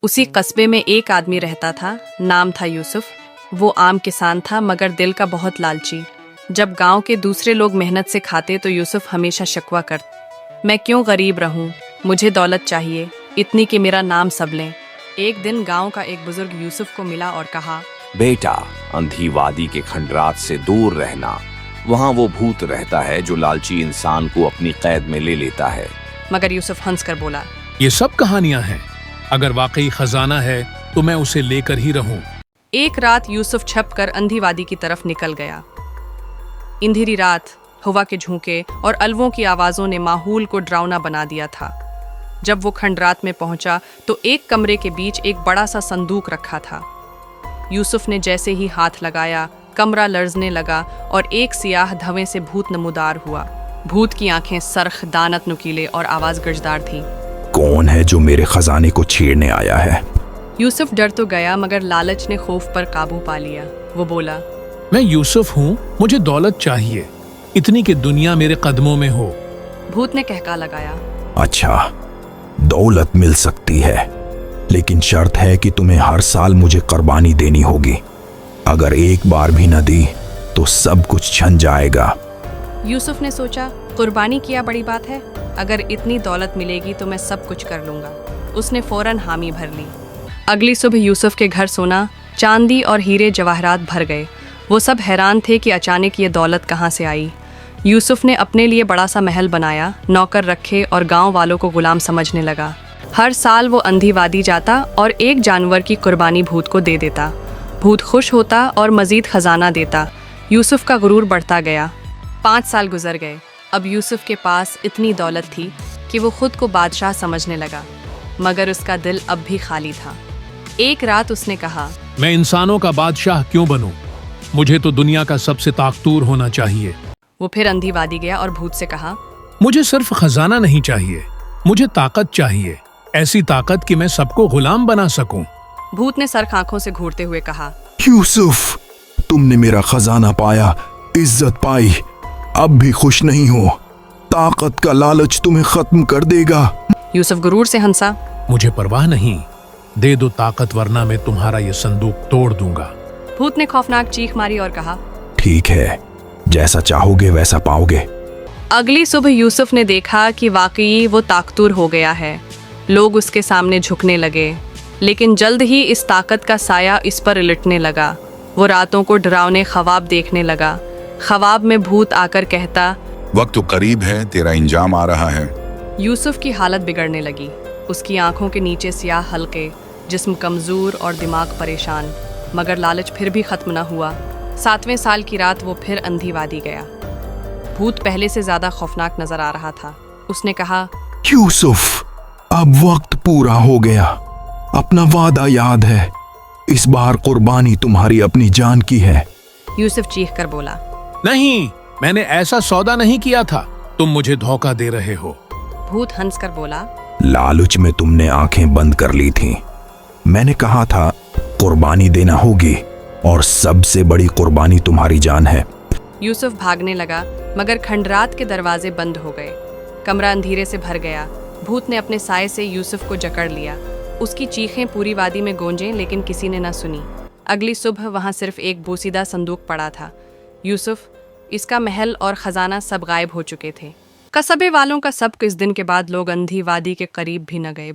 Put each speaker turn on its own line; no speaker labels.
उसी कस्बे में एक आदमी रहता था, नाम था यूसुफ। वो आम किसान था मगर दिल का बहुत लालची। जब गांव के दूसरे लोग मेहनत से खाते तो यूसुफ हमेशा शिकवा करता, मैं क्यों गरीब रहूं, मुझे दौलत चाहिए, इतनी कि मेरा नाम सब लें। एक दिन गांव का एक बुजुर्ग यूसुफ को मिला और कहा,
बेटा, अंधी वादी के खंडरात से दूर रहना। वहाँ वो भूत रहता है जो लालची इंसान को अपनी कैद में ले लेता है।
मगर यूसुफ हंस कर बोला,
ये सब कहानियां हैं। अगर वाकई खजाना है तो मैं उसे लेकर ही रहूं।
एक रात यूसुफ छपकर अंधी वादी की तरफ निकल गया। अंधेरी रात, हवा के झोंके और अलवों की आवाजों ने माहौल को डरावना बना दिया था। जब वो खंडरात में पहुंचा तो एक कमरे के बीच एक बड़ा सा संदूक रखा था। यूसुफ ने जैसे ही हाथ लगाया, कमरा लर्जने लगा और एक सियाह धवें से भूत नमूदार हुआ। भूत की आंखें सरख, दानत नुकीले और आवाज गजदार थी।
कौन है जो मेरे खजाने को छेड़ने आया है?
यूसुफ डर तो गया मगर लालच ने खौफ पर काबू पा लिया। वो बोला,
मैं यूसुफ हूँ, मुझे दौलत चाहिए, इतनी कि दुनिया मेरे कदमों में हो।
भूत ने कहका लगाया,
अच्छा, दौलत मिल सकती है, लेकिन शर्त है कि तुम्हें हर साल मुझे कुर्बानी देनी होगी। अगर एक बार भी न दी तो सब कुछ छन जाएगा।
यूसुफ ने सोचा, कुर्बानी किया बड़ी बात है, अगर इतनी दौलत मिलेगी तो मैं सब कुछ कर लूंगा। उसने फौरन हामी भर ली। अगली सुबह यूसुफ के घर सोना, चांदी और हीरे जवाहरात भर गए। वो सब हैरान थे कि अचानक ये दौलत कहाँ से आई। यूसुफ ने अपने लिए बड़ा सा महल बनाया, नौकर रखे और गांव वालों को गुलाम समझने लगा। हर साल वो अंधी वादी जाता और एक जानवर की कुर्बानी भूत को दे देता। भूत खुश होता और मजीद खजाना देता। यूसुफ का गुरूर बढ़ता गया। 5 साल गुजर गए। अब यूसुफ के पास इतनी दौलत थी कि वो खुद को बादशाह समझने लगा, मगर उसका दिल अब भी खाली था। एक रात उसने कहा,
मैं इंसानों का बादशाह क्यों बनूं? मुझे तो दुनिया का सबसे ताकतवर होना चाहिए।
वो फिर अंधी वादी गया और भूत से कहा,
मुझे सिर्फ खजाना नहीं चाहिए, मुझे ताकत चाहिए, ऐसी ताकत कि मैं सबको गुलाम बना सकूं।
भूत ने सरख आंखों से घूरते हुए कहा,
यूसुफ, तुमने मेरा खजाना पाया, इज्जत पाई, अब भी खुश नहीं हो। ताकत का लालच तुम्हें खत्म कर देगा।
यूसुफ गुरूर से हंसा,
मुझे परवाह नहीं, दे दो ताकत, वरना मैं तुम्हारा ये संदूक तोड़ दूंगा।
भूत ने खौफनाक चीख मारी और कहा,
ठीक है, जैसा चाहोगे वैसा पाओगे।
अगली सुबह यूसुफ ने देखा कि वाकई वो ताकतवर हो गया है। लोग उसके सामने झुकने लगे, लेकिन जल्द ही इस ताकत का साया इस पर उलटने लगा। वो रातों को डरावने ख्वाब देखने लगा। ख्वाब में भूत आकर कहता,
वक्त तो करीब है, तेरा इंजाम आ रहा है।
यूसुफ की हालत बिगड़ने लगी। उसकी आंखों के नीचे स्याह हल्के, जिस्म कमजोर और दिमाग परेशान। मगर लालच फिर भी खत्म न हुआ। 7वें साल की रात वो फिर अंधी वादी गया। भूत पहले से ज्यादा खौफनाक नजर आ रहा था। उसने कहा,
यूसुफ, अब वक्त पूरा हो गया, अपना वादा याद है, इस बार कुर्बानी तुम्हारी अपनी जान की है।
यूसुफ चीख कर बोला,
नहीं, मैंने ऐसा सौदा नहीं किया था, तुम मुझे धोखा दे रहे हो।
भूत हंसकर बोला,
लालच में तुमने आंखें बंद कर ली थीं। मैंने कहा था कुर्बानी देना होगी, और सबसे बड़ी कुर्बानी तुम्हारी जान है।
यूसुफ भागने लगा, मगर खंडरात के दरवाजे बंद हो गए। कमरा अंधेरे से भर गया। भूत ने अपने साए से यूसुफ को जकड़ लिया। उसकी चीखें पूरी वादी में गूंजें, लेकिन किसी ने न सुनी। अगली सुबह वहां सिर्फ एक बोसीदा संदूक पड़ा था। यूसुफ, इसका महल और खजाना सब गायब हो चुके थे। कस्बे वालों का शक इस दिन के बाद लोग अंधी वादी के करीब भी न गए।